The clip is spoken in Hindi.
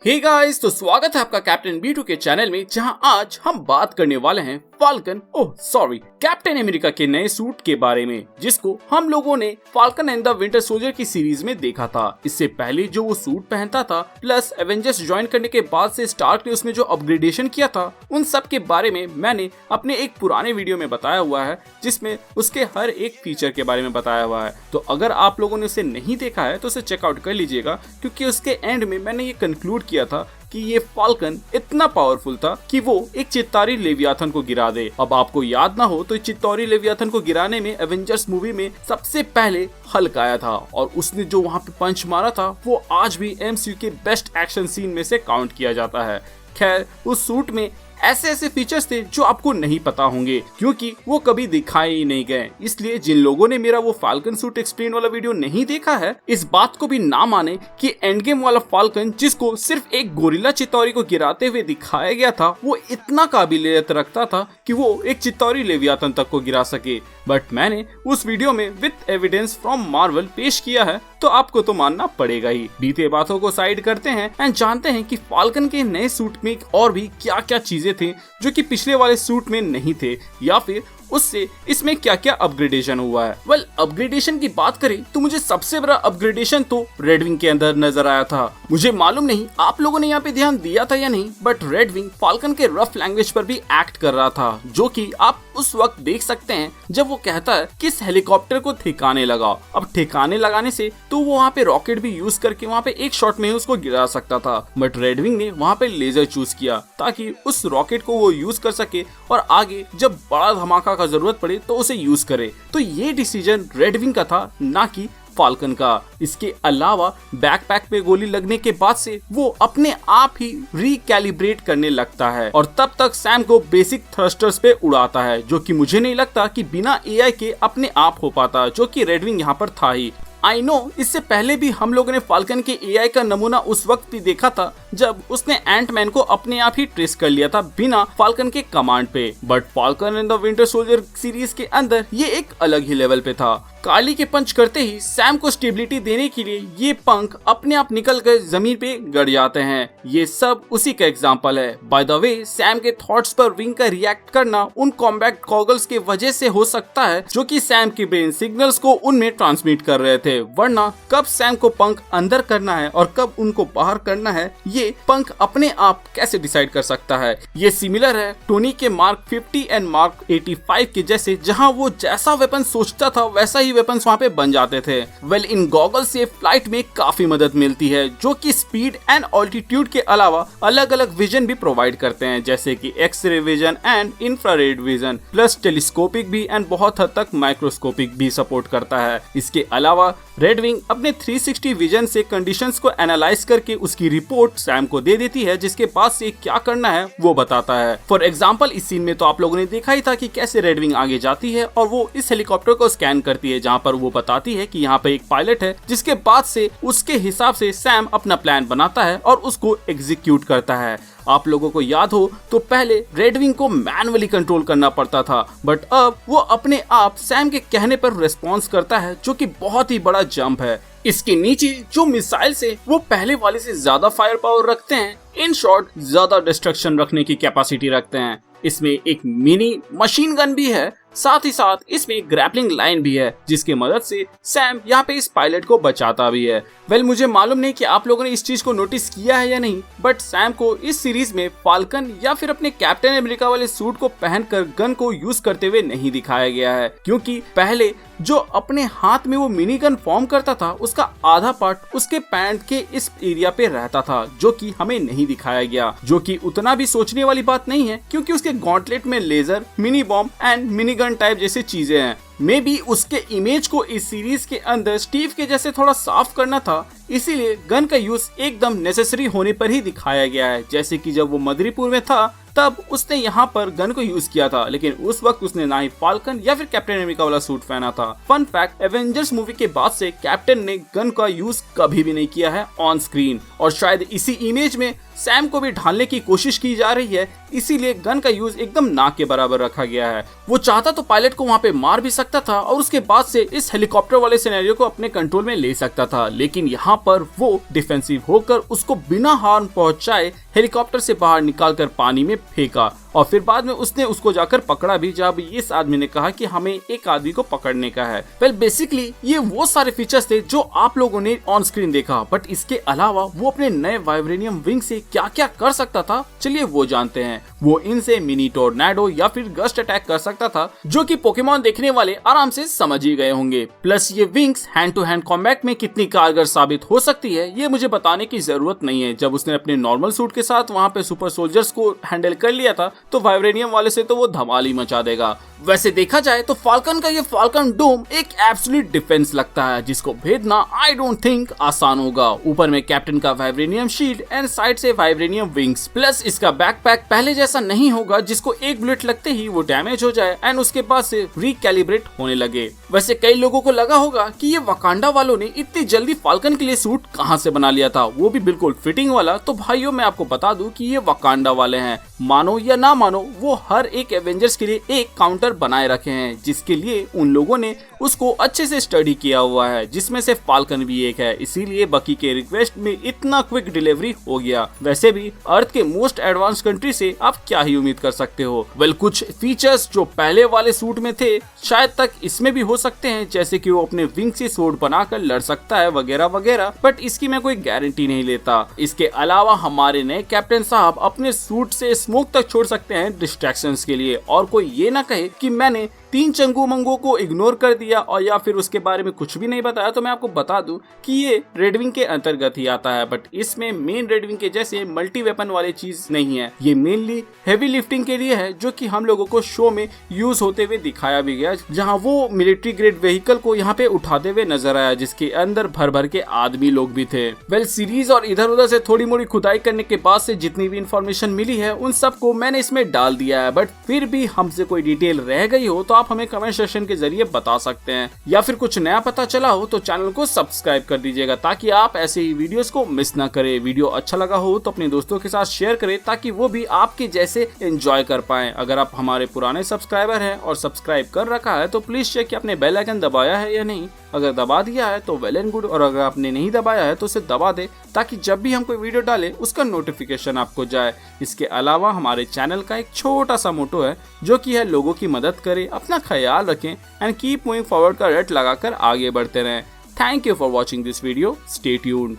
हे गाइस, तो स्वागत है आपका कैप्टन B2 के चैनल में, जहां आज हम बात करने वाले हैं कैप्टन अमेरिका के नए सूट के बारे में, जिसको हम लोगों ने falcon and the winter soldier की सीरीज में देखा था। इससे पहले जो वो सूट पहनता था, प्लस एवेंजर्स ज्वाइन करने के बाद से स्टार्क ने उसमें जो अपग्रेडेशन किया था, उन सब के बारे में मैंने अपने एक पुराने वीडियो में बताया हुआ है, जिसमें उसके हर एक फीचर के बारे में बताया हुआ है। तो अगर आप लोगों ने उसे नहीं देखा है तो उसे चेकआउट कर लीजिएगा, क्योंकि उसके एंड में मैंने ये कंक्लूड किया था कि ये फाल्कन इतना पावरफुल था कि वो एक चित्तारी लेवियाथन को गिरा दे। अब आपको याद ना हो तो चित्तारी लेवियाथन को गिराने में एवेंजर्स मूवी में सबसे पहले हल्क आया था, और उसने जो वहां पे पंच मारा था वो आज भी MCU के बेस्ट एक्शन सीन में से काउंट किया जाता है। खैर, उस सूट में ऐसे फीचर्स थे जो आपको नहीं पता होंगे, क्योंकि वो कभी दिखाए ही नहीं गए। इसलिए जिन लोगों ने मेरा वो फाल्कन सूट एक्सप्लेन वाला वीडियो नहीं देखा है, इस बात को भी ना माने कि एंड गेम वाला फाल्कन, जिसको सिर्फ एक गोरिल्ला चित्तौरी को गिराते हुए दिखाया गया था, वो इतना काबिलियत रखता था कि वो एक चित्तौरी लेवियाथन तक को गिरा सके। बट मैंने उस वीडियो में विद एविडेंस फ्रॉम मार्वल पेश किया है, तो आपको तो मानना पड़ेगा ही। बीते बातों को साइड करते हैं एंड जानते हैं कि फाल्कन के नए सूट में और भी क्या क्या चीजें थी जो कि पिछले वाले सूट में नहीं थे, या फिर उससे इसमें क्या क्या अपग्रेडेशन हुआ है। वेल, अपग्रेडेशन की बात करें तो मुझे सबसे बड़ा अपग्रेडेशन तो रेडविंग के अंदर नजर आया था। मुझे मालूम नहीं आप लोगों ने यहाँ पे ध्यान दिया था या नहीं, बट रेडविंग फाल्कन के रफ लैंग्वेज पर भी एक्ट कर रहा था, जो कि आप उस वक्त देख सकते हैं जब वो कहता है कि इस हेलीकॉप्टर को ठिकाने लगाओ। अब ठिकाने लगाने से तो वो वहाँ पे रॉकेट भी यूज करके वहाँ पे एक शॉट में उसको गिरा सकता था, बट रेडविंग ने वहाँ पे लेजर चूज किया ताकि उस रॉकेट को वो यूज कर सके और आगे जब बड़ा धमाका का जरूरत पड़े तो उसे यूज करे। तो ये डिसीजन रेडविंग का था, ना कि फाल्कन का। इसके अलावा बैकपैक पे गोली लगने के बाद से वो अपने आप ही रिकैलिब्रेट करने लगता है, और तब तक सैम को बेसिक थ्रस्टर्स पे उड़ाता है, जो कि मुझे नहीं लगता कि बिना AI के अपने आप हो पाता, जो कि रेडविंग यहाँ पर था ही। आई नो, इससे पहले भी हम लोगों ने फाल्कन के AI का नमूना उस वक्त भी देखा था जब उसने एंटमैन को अपने आप ही ट्रेस कर लिया था बिना फाल्कन के कमांड पे। But falcon and the winter soldier series के अंदर ये एक अलग ही लेवल पे था। काली के पंच करते ही सैम को स्टेबिलिटी देने के लिए ये पंख अपने आप निकल कर जमीन पे गड़ जाते हैं। ये सब उसी का एग्जांपल है। बाय द वे, सैम के थॉट्स पर विंग का रिएक्ट करना उन कॉम्बैट गॉगल्स के वजह से हो सकता है, जो कि सैम के ब्रेन सिग्नल्स को उनमें ट्रांसमिट कर रहे थे, वरना कब सैम को पंख अंदर करना है और कब उनको बाहर करना है, ये पंख अपने आप कैसे डिसाइड कर सकता है। ये सिमिलर है टोनी के मार्क 50 एंड मार्क 85 के जैसे, जहां वो जैसा वेपन सोचता था वैसा ही वेपन्स वहाँ पे बन जाते थे। वेल, इन गॉगल्स से फ्लाइट में काफी मदद मिलती है, जो कि स्पीड एंड ऑल्टीट्यूड के अलावा अलग अलग विजन भी प्रोवाइड करते हैं, जैसे कि X ray vision and infrared vision, plus telescopic भी एंड बहुत हद तक माइक्रोस्कोपिक भी सपोर्ट करता है। इसके अलावा रेडविंग अपने 360 विजन से कंडीशंस को एनालाइज करके उसकी रिपोर्ट सैम को दे देती है, जिसके बाद से क्या करना है वो बताता है। फॉर एग्जाम्पल, इस सीन में तो आप लोगों ने देखा ही था कि कैसे रेडविंग आगे जाती है और वो इस हेलीकॉप्टर को स्कैन करती है, जहाँ पर वो बताती है कि यहाँ पे एक पायलट है, जिसके बाद से उसके हिसाब से सैम अपना प्लान बनाता है और उसको एग्जीक्यूट करता है। आप लोगों को याद हो तो पहले रेडविंग को मैनुअली कंट्रोल करना पड़ता था, बट अब वो अपने आप सैम के कहने पर रिस्पॉन्स करता है, जो कि बहुत ही बड़ा जंप है। इसके नीचे जो मिसाइल से वो पहले वाले से ज्यादा फायर पावर रखते हैं, इन शॉर्ट ज्यादा डिस्ट्रक्शन रखने की कैपेसिटी रखते हैं। इसमें एक मिनी मशीन गन भी है, साथ ही साथ इसमें ग्रैपलिंग लाइन भी है, जिसकी मदद से सैम यहाँ पे इस पायलट को बचाता भी है। वेल, मुझे मालूम नहीं कि आप लोगों ने इस चीज को नोटिस किया है या नहीं, बट सैम को इस सीरीज में फाल्कन या फिर अपने कैप्टन अमेरिका वाले सूट को पहनकर गन को यूज करते हुए नहीं दिखाया गया है, क्योंकि पहले जो अपने हाथ में वो मिनी गन फॉर्म करता था, उसका आधा पार्ट उसके पैंट के इस एरिया पे रहता था, जो कि हमें नहीं दिखाया गया, जो कि उतना भी सोचने वाली बात नहीं है, क्योंकि उसके गॉन्टलेट में laser, mini bomb and mini gun type जैसी चीजें हैं। मे बी उसके इमेज को इस सीरीज के अंदर स्टीव के जैसे थोड़ा साफ करना था, इसीलिए गन का यूज एकदम नेसेसरी होने पर ही दिखाया गया है। जैसे कि जब वो मदरीपुर में था तब उसने यहाँ पर गन को यूज किया था, लेकिन उस वक्त उसने ना ही फाल्कन या फिर कैप्टन अमेरिका वाला सूट पहना था। फन फैक्ट, एवेंजर्स मूवी के बाद से कैप्टन ने गन का यूज कभी भी नहीं किया है ऑन स्क्रीन, और शायद इसी इमेज में सैम को भी ढालने की कोशिश की जा रही है, इसीलिए गन का यूज एकदम नाक के बराबर रखा गया है। वो चाहता तो पायलट को वहाँ पे मार भी सकता था और उसके बाद से इस हेलीकॉप्टर वाले सिनेरियो को अपने कंट्रोल में ले सकता था, लेकिन यहाँ पर वो डिफेंसिव होकर उसको बिना हार्म पहुंचाए हेलीकॉप्टर से बाहर निकालकर पानी में फेंका और फिर बाद में उसने उसको जाकर पकड़ा भी, जब इस आदमी ने कहा कि हमें एक आदमी को पकड़ने का है। वेल बेसिकली ये वो सारे फीचर्स थे जो आप लोगों ने ऑन स्क्रीन देखा, बट इसके अलावा वो अपने नए वाइब्रेनियम विंग से क्या क्या कर सकता था चलिए वो जानते हैं। वो इनसे मिनी टोर्नेडो या फिर गस्ट अटैक कर सकता था, जो कि पोकेमॉन देखने वाले आराम से समझ ही गए होंगे। प्लस ये wings hand to hand combat में कितनी कारगर साबित हो सकती है ये मुझे बताने की जरूरत नहीं है। जब उसने अपने नॉर्मल सूट के साथ वहाँ पे सुपर सोल्जर्स को हैंडल कर लिया था तो वाइब्रेनियम वाले से तो वो धमाल ही मचा देगा। वैसे देखा जाए तो फाल्कन का ये फाल्कन डोम एक एब्सोल्यूट डिफेंस लगता है, जिसको भेदना आई डोंट थिंक आसान होगा। ऊपर में कैप्टन का वाइब्रेनियम शील्ड एंड साइड से वाइब्रेनियम विंग्स, प्लस इसका बैकपैक पहले जैसा नहीं होगा जिसको एक बुलेट लगते ही वो डैमेज हो जाए एंड उसके बाद से रिकैलिब्रेट होने लगे। वैसे कई लोगों को लगा होगा कि ये वकांडा वालों ने इतनी जल्दी फाल्कन के लिए सूट कहां से बना लिया था, वो भी बिल्कुल फिटिंग वाला। तो भाइयों मैं आपको बता दूं कि ये वकांडा वाले हैं, मानो या ना मानो वो हर एक एवेंजर्स के लिए एक काउंटर बनाए रखे हैं, जिसके लिए उन लोगों ने उसको अच्छे से स्टडी किया हुआ है, जिसमें से फाल्कन भी एक है। इसीलिए बकी के रिक्वेस्ट में इतना क्विक डिलीवरी हो गया। वैसे भी अर्थ के मोस्ट एडवांस कंट्री से आप क्या ही उम्मीद कर सकते हो। वेल कुछ फीचर्स जो पहले वाले सूट में थे शायद तक इसमें भी हो सकते हैं, जैसे कि वो अपने विंग से स्वॉर्ड बनाकर लड़ सकता है वगैरह वगैरह, बट इसकी मैं कोई गारंटी नहीं लेता। इसके अलावा हमारे नए कैप्टन साहब अपने सूट से स्मोक तक छोड़ सकते हैं डिस्ट्रैक्शंस के लिए, और कोई ये ना कहे कि मैंने 3 चंगू मंगू को इग्नोर कर दिया और या फिर उसके बारे में कुछ भी नहीं बताया। तो मैं आपको बता दूं कि ये रेडविंग के अंतर्गत ही आता है, बट इसमें मेन रेडविंग के जैसे मल्टी वेपन वाली चीज नहीं है। ये मेनली हेवी लिफ्टिंग के लिए है, जो कि हम लोगों को शो में यूज होते हुए दिखाया भी गया, जहां वो मिलिट्री ग्रेड व्हीकल को यहाँ पे उठाते हुए नजर आया, जिसके अंदर भर भर के आदमी लोग भी थे। वेल सीरीज और इधर उधर से थोड़ी मोड़ी खुदाई करने के बाद से जितनी भी इंफॉर्मेशन मिली है उन सबको मैंने इसमें डाल दिया है, बट फिर भी हमसे कोई डिटेल रह गई हो तो आप हमें कमेंट सेक्शन के जरिए बता सकते हैं, या फिर कुछ नया पता चला हो तो चैनल को सब्सक्राइब कर दीजिएगा ताकि आप ऐसे ही वीडियोस को मिस ना करें। वीडियो अच्छा लगा हो तो अपने दोस्तों के साथ शेयर करें ताकि वो भी आपके जैसे एंजॉय कर पाएं। अगर आप हमारे पुराने सब्सक्राइबर हैं और सब्सक्राइब कर रखा है तो प्लीज चेक कि आपने बेल आइकन दबाया है या नहीं। अगर दबा दिया है तो वेल एंड गुड, और अगर आपने नहीं दबाया है तो उसे दबा दे ताकि जब भी हम कोई वीडियो डालें उसका नोटिफिकेशन आपको जाए। इसके अलावा हमारे चैनल का एक छोटा सा मोटो है जो कि है लोगों की मदद करें, अपना ख्याल रखें एंड कीप मूविंग फॉरवर्ड का रट लगाकर आगे बढ़ते रहें। Thank you for watching this video, stay tuned.